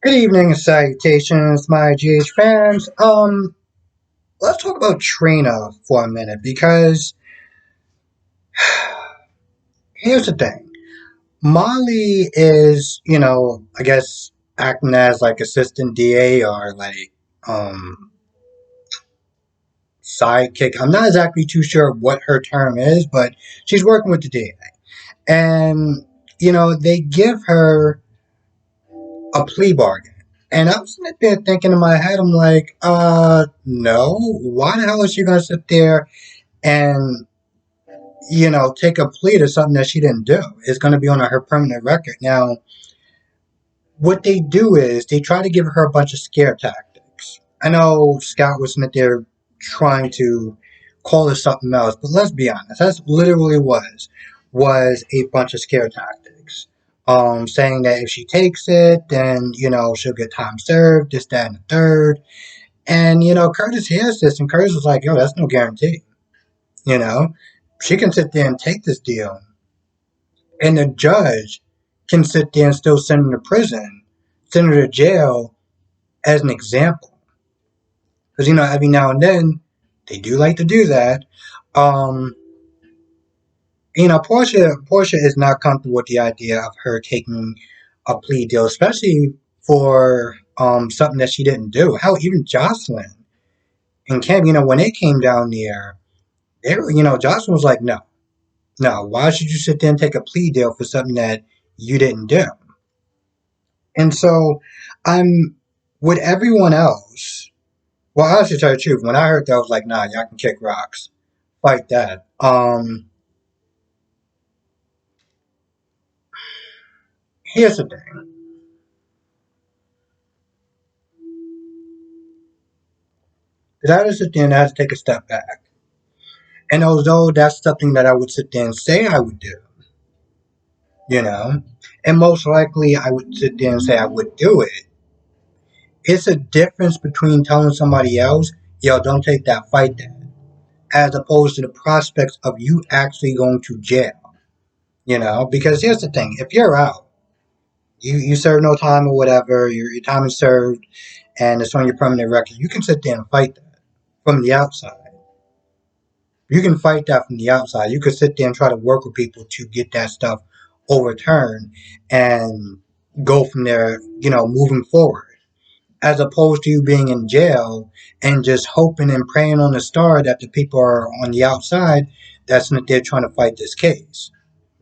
Good evening and salutations, my GH fans. Let's talk about Trina for a minute because here's the thing. Molly is, I guess acting as like assistant DA or like um sidekick. I'm not exactly too sure what her term is, but she's working with the DA. And, they give her a plea bargain. And I was sitting there thinking in my head, I'm like, no. Why the hell is she gonna sit there and take a plea to something that she didn't do? It's gonna be on her permanent record. Now, what they do is they try to give her a bunch of scare tactics. I know Scott was sitting there trying to call it something else, but let's be honest, that's literally was a bunch of scare tactics. Saying that if she takes it, then she'll get time served, this, that, and the third. And Curtis hears this, and Curtis was like, "Yo, that's no guarantee." You know, she can sit there and take this deal, and the judge can sit there and still send her to prison, send her to jail as an example. Because every now and then they do like to do that. Um, Portia is not comfortable with the idea of her taking a plea deal, especially for something that she didn't do. Hell, even Jocelyn and Cam, when they came down there, Jocelyn was like, no, no, why should you sit there and take a plea deal for something that you didn't do? And so I'm with everyone else. Well, I should tell you the truth. When I heard that, I was like, nah, y'all can kick rocks. Fight that. Here's the thing. That is sit there and I had to take a step back. And although that's something that I would sit there and say I would do, you know, and most likely I would sit there and say I would do it, it's a difference between telling somebody else, yo, don't take that, fight that, as opposed to the prospects of you actually going to jail, because here's the thing, if you're out, you serve no time or whatever, your time is served, and it's on your permanent record, you can sit there and fight that from the outside. You can fight that from the outside. You could sit there and try to work with people to get that stuff overturned and go from there, moving forward. As opposed to you being in jail and just hoping and praying on the star that the people are on the outside that's not there trying to fight this case.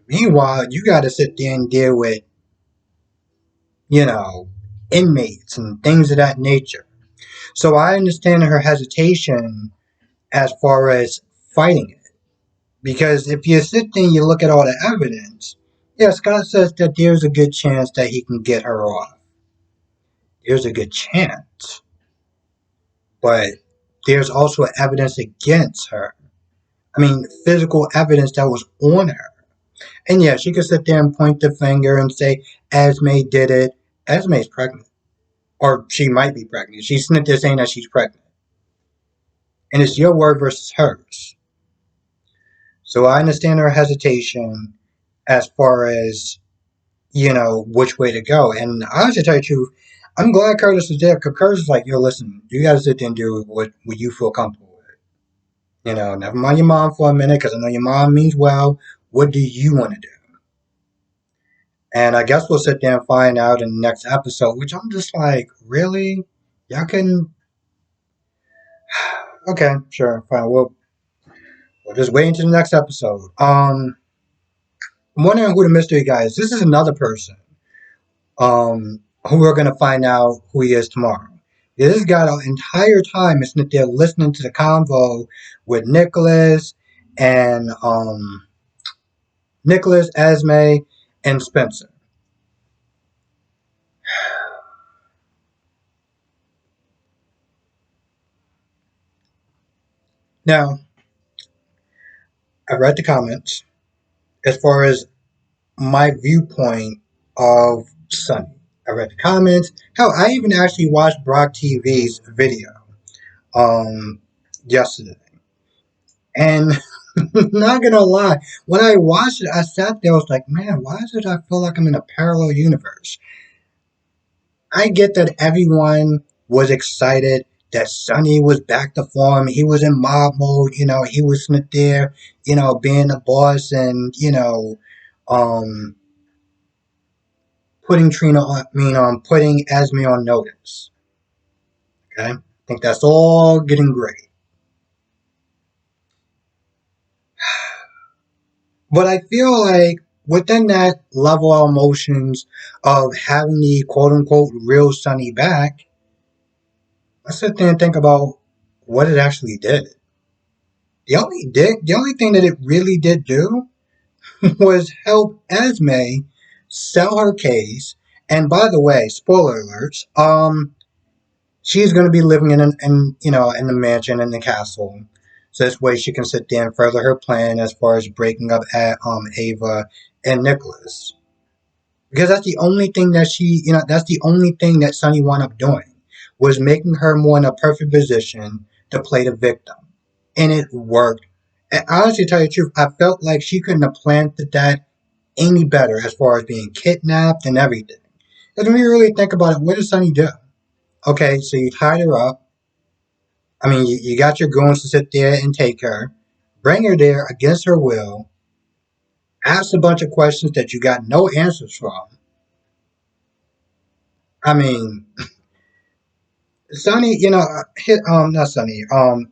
Meanwhile, you got to sit there and deal with, you know, inmates and things of that nature. So I understand her hesitation as far as fighting it. Because if you sit there and you look at all the evidence, yeah, Scott says that there's a good chance that he can get her off. There's a good chance. But there's also evidence against her. I mean, physical evidence that was on her. And yeah, she could sit there and point the finger and say, Esme did it. Esme's pregnant. Or she might be pregnant. She's sitting there saying that she's pregnant. And it's your word versus hers. So I understand her hesitation as far as, which way to go. And I have to tell you the truth, I'm glad Curtis was there because Curtis was like, yo, listen, you got to sit there and do what you feel comfortable with. Never mind your mom for a minute because I know your mom means well. What do you want to do? And I guess we'll sit there and find out in the next episode, which I'm just like, really? Y'all can. Okay, sure, fine. We'll just wait until the next episode. I'm wondering who the mystery guy is. This is another person. Who we're gonna find out who he is tomorrow. This guy the entire time is sitting there listening to the convo with and Nicholas, Esme, and Spencer. Now, I read the comments as far as my viewpoint of Sonny. I read the comments. Hell, I even actually watched Brock TV's video yesterday. And not gonna lie, when I watched it, I sat there, I was like, man, why does I feel like I'm in a parallel universe? I get that everyone was excited that Sonny was back to form. He was in mob mode, he was not there, being a boss and, um, putting Trina on, putting Esme on notice. Okay? I think that's all getting great. But I feel like within that level of emotions of having the quote unquote real Sonny back, I sit there and think about what it actually did. The only thing that it really did do was help Esme sell her case. And by the way, spoiler alerts, she's gonna be living in the mansion in the castle. So this way she can sit there and further her plan as far as breaking up at Ava and Nicholas. Because that's the only thing that Sonny wound up doing was making her more in a perfect position to play the victim. And it worked. And honestly, to tell you the truth, I felt like she couldn't have planned that any better as far as being kidnapped and everything. Because when you really think about it, what did Sonny do? Okay, so you tied her up. I mean, you got your goons to sit there and take her, bring her there against her will, ask a bunch of questions that you got no answers from. I mean, Sonny, not Sonny,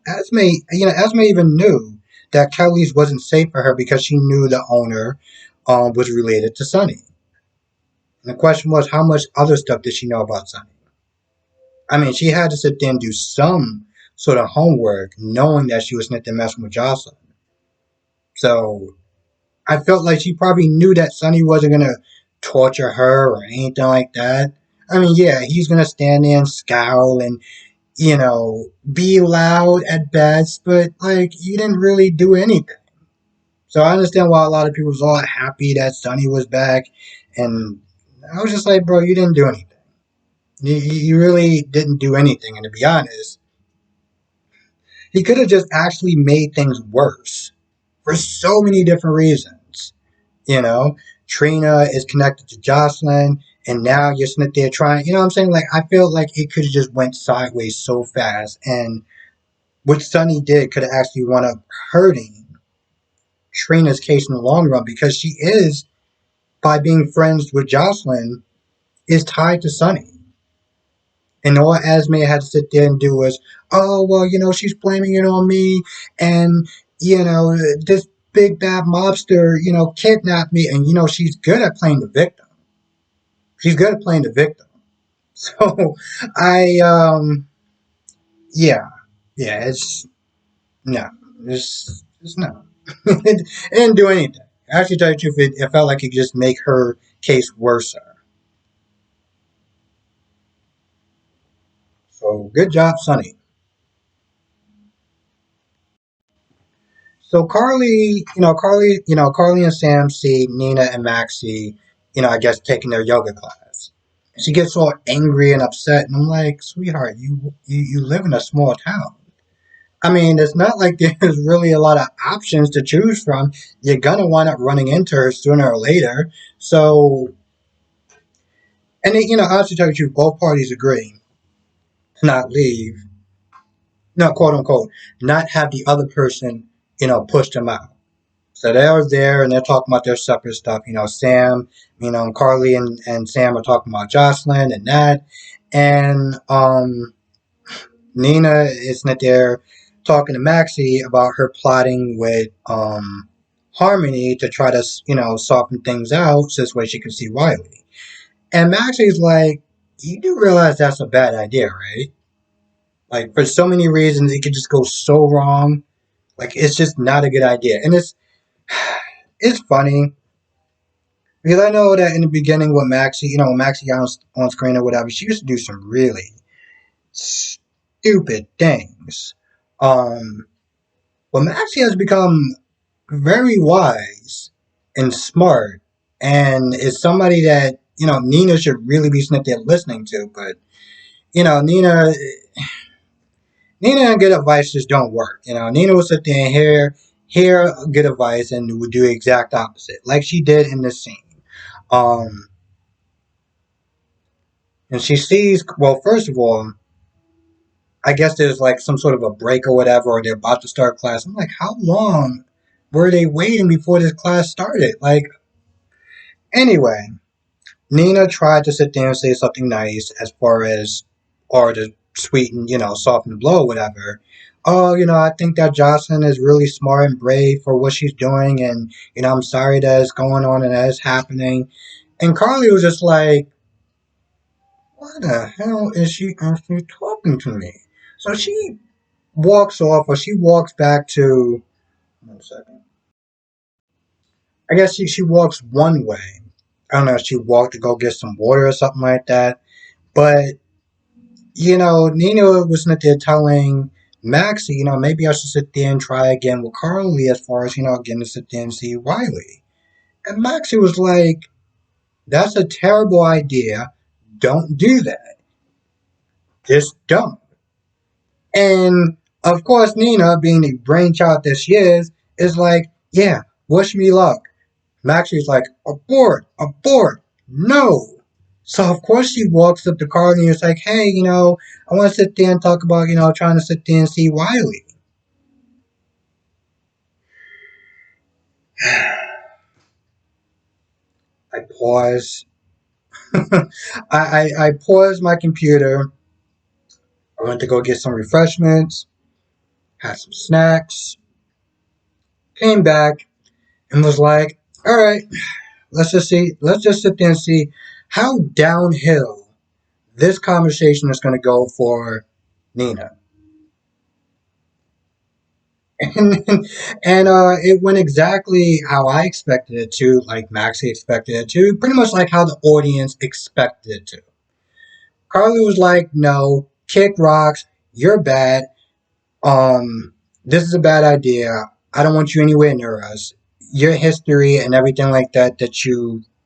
Esme even knew that Kelly's wasn't safe for her because she knew the owner, was related to Sonny. And the question was, how much other stuff did she know about Sonny? I mean, she had to sit there and do some sort of homework, knowing that she was not to mess with Jocelyn. So I felt like she probably knew that Sonny wasn't gonna torture her or anything like that. I mean, yeah, he's gonna stand there and scowl and be loud at best, but like you didn't really do anything. So I understand why a lot of people was all happy that Sonny was back, and I was just like, bro, you didn't do anything. You really didn't do anything, and to be honest, he could have just actually made things worse for so many different reasons. You know, Trina is connected to Jocelyn, and now you're sitting there trying. You know what I'm saying? Like I feel like it could have just went sideways so fast, and what Sonny did could have actually wound up hurting Trina's case in the long run because she is, by being friends with Jocelyn, is tied to Sonny. And all Esme had to sit there and do was, oh, well, she's blaming it on me. And, this big bad mobster, kidnapped me. And, she's good at playing the victim. She's good at playing the victim. So yeah. Yeah, no. It's no. It didn't do anything. Actually, to tell you the truth, it felt like it could just make her case worse. So good job, Sonny. So Carly and Sam see Nina and Maxie, I guess taking their yoga class. She gets all angry and upset, and I'm like, sweetheart, you live in a small town. I mean, it's not like there's really a lot of options to choose from. You're gonna wind up running into her sooner or later. So, and then, honestly, tell you the truth, both parties agree to not leave, no, quote unquote, not have the other person, push them out. So they're there and they're talking about their separate stuff. Sam, Carly and Sam are talking about Jocelyn and that. And Nina is not there talking to Maxie about her plotting with Harmony to try to, soften things out so this way she can see Riley. And Maxie's like, you do realize that's a bad idea, right? Like, for so many reasons, it could just go so wrong. Like, it's just not a good idea. And it's funny because I know that in the beginning with Maxie, when Maxie got on screen or whatever, she used to do some really stupid things. Um, but Maxie has become very wise and smart, and is somebody that Nina should really be sitting there listening to. But Nina and good advice just don't work. Nina will sit there and hear good advice and would do the exact opposite, like she did in this scene. Um, And she sees, well, first of all, I guess there's like some sort of a break or whatever, or they're about to start class. I'm like, how long were they waiting before this class started? Like, anyway, Nina tried to sit there and say something nice as far as, or to sweeten, soften the blow, whatever. Oh, I think that Jocelyn is really smart and brave for what she's doing, and, I'm sorry that it's going on and that it's happening. And Carly was just like, why the hell is she actually talking to me? So she walks off, or she walks back to, 1 second. I guess she walks one way. I don't know if she walked to go get some water or something like that. But, Nina was not there telling Maxie, maybe I should sit there and try again with Carly as far as, getting to sit there and see Wiley. And Maxie was like, that's a terrible idea. Don't do that. Just don't. And of course, Nina, being the brainchild that she is like, yeah, wish me luck. Maxie's like, abort, abort, no. So of course she walks up to Carly and is like, hey, I want to sit there and talk about, trying to sit there and see Wiley. I pause. I paused my computer. I went to go get some refreshments, had some snacks, came back, and was like, all right, let's just sit there and see how downhill this conversation is going to go for Nina. And it went exactly how I expected it to, like Maxie expected it to, pretty much like how the audience expected it to. Carly was like, no, kick rocks, you're bad, this is a bad idea, I don't want you anywhere near us. Your history and everything like that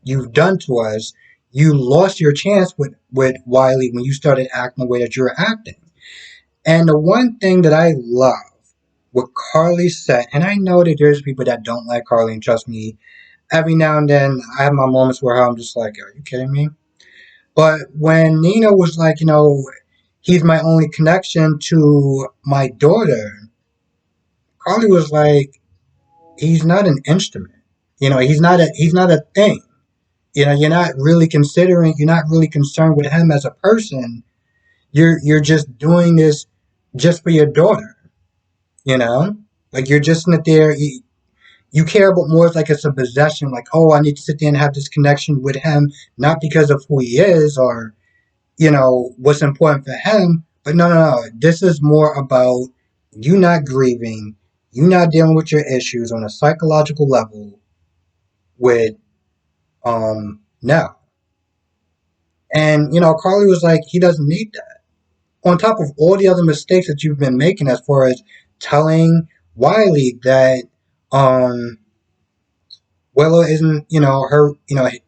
you've done to us, you lost your chance with Wiley when you started acting the way that you're acting. And the one thing that I love what Carly said, and I know that there's people that don't like Carly, and trust me, every now and then I have my moments where I'm just like, are you kidding me? But when Nina was like, he's my only connection to my daughter, Carly was like, he's not an instrument. He's not a thing. You're not really concerned with him as a person. You're just doing this just for your daughter, you know? Like you're just not there. You care about more like it's a possession, like, oh, I need to sit there and have this connection with him, not because of who he is or, what's important for him. But no, no, no. This is more about you not grieving, you not dealing with your issues on a psychological level with now. And, Carly was like, he doesn't need that. On top of all the other mistakes that you've been making as far as telling Wiley that um Willow isn't, her,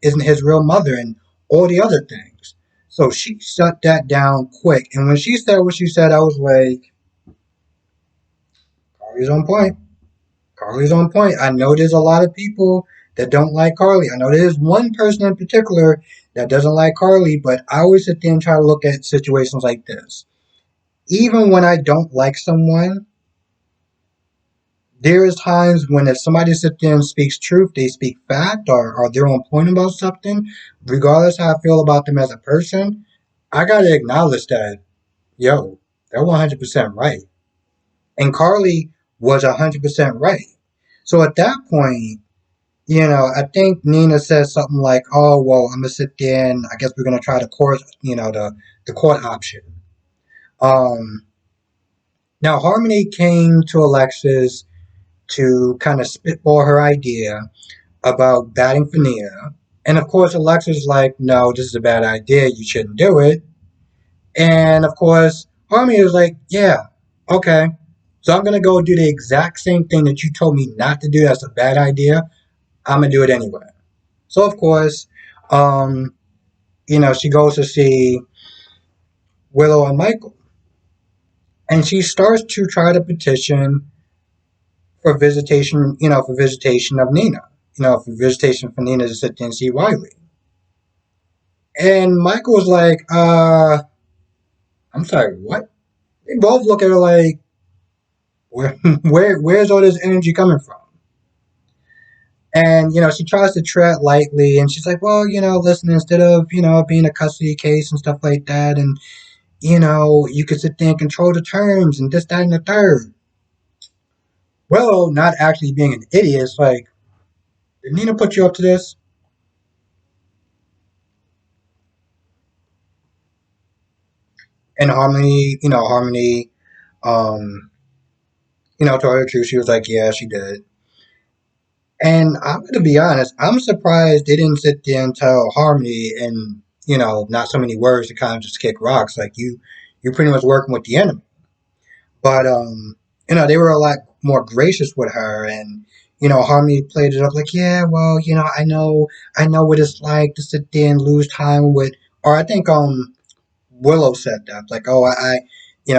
isn't his real mother and all the other things. So she shut that down quick. And when she said what she said, I was like, Carly's on point. Carly's on point. I know there's a lot of people that don't like Carly. I know there's one person in particular that doesn't like Carly, but I always sit there and try to look at situations like this. Even when I don't like someone, there is times when if somebody sits there and speaks truth, they speak fact, or they're on point about something, regardless how I feel about them as a person, I gotta acknowledge that, yo, they're 100% right. And Carly was 100% right. So at that point, I think Nina says something like, oh, well, I'm gonna sit there and I guess we're gonna try the court, the court option. Um, Now Harmony came to Alexis to kind of spitball her idea about batting for Nia. And of course, Alexa's like, no, this is a bad idea. You shouldn't do it. And of course, Harmony was like, yeah, okay. So I'm going to go do the exact same thing that you told me not to do. That's a bad idea. I'm going to do it anyway. So of course, um, she goes to see Willow and Michael. And she starts to try to petition for visitation of Nina. For visitation for Nina to sit there and see Wiley. And Michael was like, I'm sorry, what? They both look at her like, where, where's all this energy coming from? And, she tries to tread lightly and she's like, well, listen, instead of, being a custody case and stuff like that, and, you could sit there and control the terms and this, that, and the third. Well, not actually being an idiot, it's like, did Nina put you up to this? And Harmony, um, told her the truth. She was like, yeah, she did. And I'm going to be honest, I'm surprised they didn't sit there and tell Harmony and, not so many words to kind of just kick rocks. Like, you're pretty much working with the enemy. But, they were a lot more gracious with her. And, Harmony played it up like, yeah, well, I know what it's like to sit there and lose time with, or I think, Willow said that, like, oh,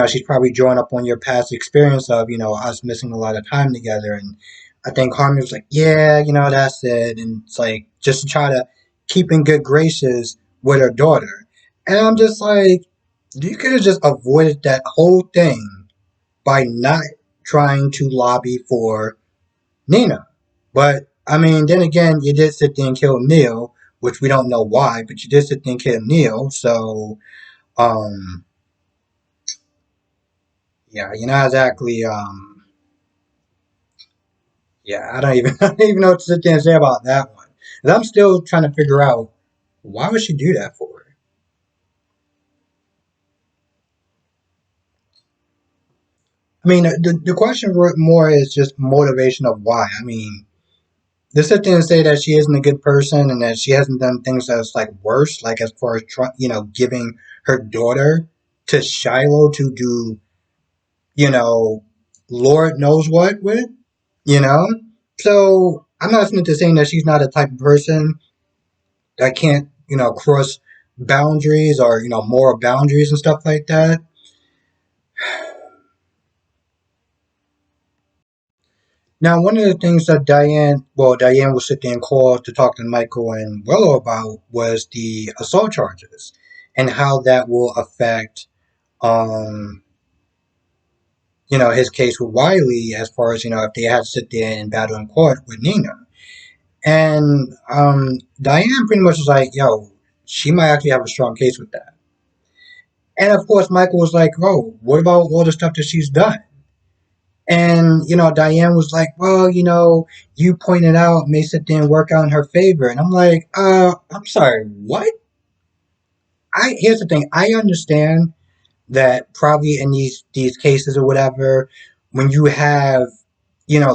she's probably drawing up on your past experience of, us missing a lot of time together. And I think Harmony was like, yeah, that's it. And it's like, just to try to keep in good graces with her daughter. And I'm just like, you could have just avoided that whole thing by not trying to lobby for Nina. But, I mean, then again, you did sit there and kill Neil, which we don't know why, but you did sit there and kill Neil. So, um, yeah, exactly. Yeah, I don't even I don't even know what to sit there and say about that one. 'Cause I'm still trying to figure out why would she do that for? I mean, the question more is just motivation of why. I mean, to sit there and say that she isn't a good person and that she hasn't done things that's like worse, like as far as giving her daughter to Shiloh to do, you know, Lord knows what with, you know. So I'm not to saying that she's not a type of person that can't, cross boundaries or, moral boundaries and stuff like that. Now, one of the things that Diane was sit there and call to talk to Michael and Willow about was the assault charges and how that will affect, um, his case with Wiley as far as, if they had to sit there and battle in court with Nina. And Diane pretty much was like, yo, she might actually have a strong case with that. And of course, Michael was like, oh, what about all the stuff that she's done? And, Diane was like, well, you pointed out may sit there and work out in her favor. And I'm like, I'm sorry, what? Here's the thing. I understand that probably in these cases or whatever, when you have,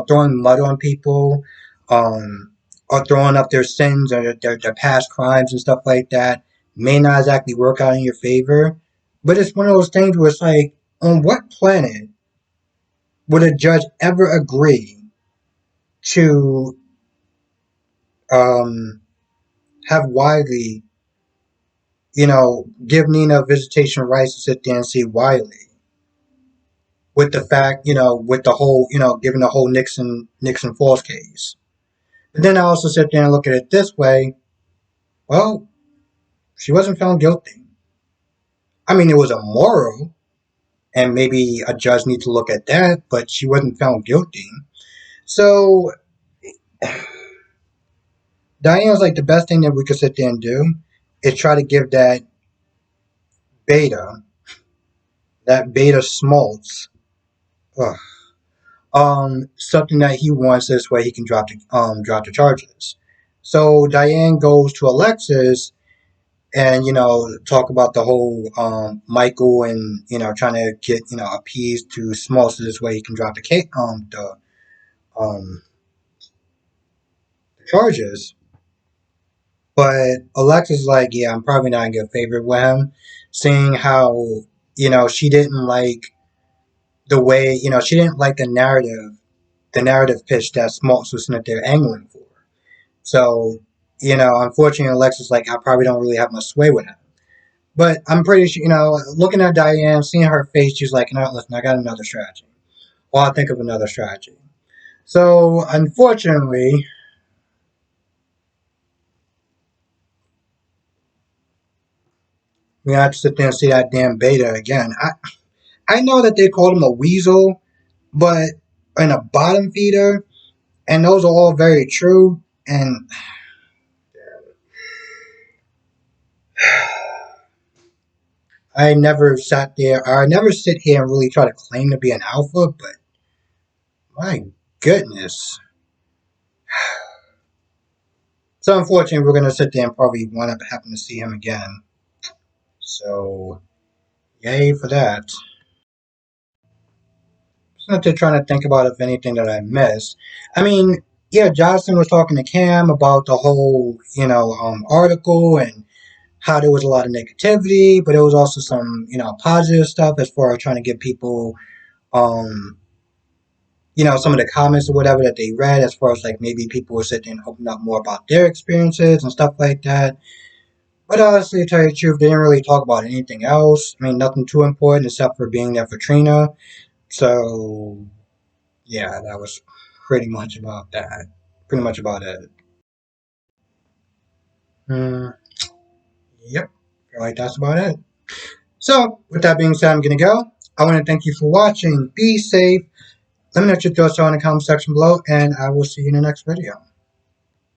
throwing mud on people, um, or throwing up their sins or their past crimes and stuff like that, may not exactly work out in your favor. But it's one of those things where it's like, on what planet would a judge ever agree to um, have Wiley, give Nina visitation rights to sit there and see Wiley? With the fact, with the whole, given the whole Nixon Falls case. But then I also sit there and look at it this way. Well, she wasn't found guilty. I mean, it was immoral, and maybe a judge needs to look at that, but she wasn't found guilty. So Diane's like the best thing that we could sit there and do is try to give beta, that beta Smoltz, ugh, something that he wants this way he can drop the charges. So Diane goes to Alexis and talk about the whole Michael and trying to get appeased to Small so this way he can drop um the charges. But Alexis is like, yeah, I'm probably not in good favor with him, seeing how she didn't like the way she didn't like the narrative pitch that Smoltz was sitting there angling for. So unfortunately, Alexis like I probably don't really have much sway with him. But I'm pretty sure, looking at Diane, seeing her face, she's like, no, listen, I got another strategy. Well, I'll think of another strategy. So, unfortunately, We have to sit there and see that damn beta again. I know that they called him a weasel, but and a bottom feeder, and those are all very true. And I never sit here and really try to claim to be an alpha, but my goodness. So unfortunately, we're gonna sit there and probably wind up having to see him again. So yay for that. Not to trying to think about if anything that I missed. I mean, yeah, Jocelyn was talking to Cam about the whole, article and how there was a lot of negativity, but there was also some, positive stuff as far as trying to get people, um, some of the comments or whatever that they read, as far as like maybe people were sitting and opening up more about their experiences and stuff like that. But honestly, to tell you the truth, they didn't really talk about anything else. I mean, nothing too important except for being there for Trina. So yeah, that was pretty much about that. Pretty much about it. Mm, yep, feel like that's about it. So, with that being said, I'm gonna go. I want to thank you for watching. Be safe. Let me know what your thoughts are in the comment section below, and I will see you in the next video.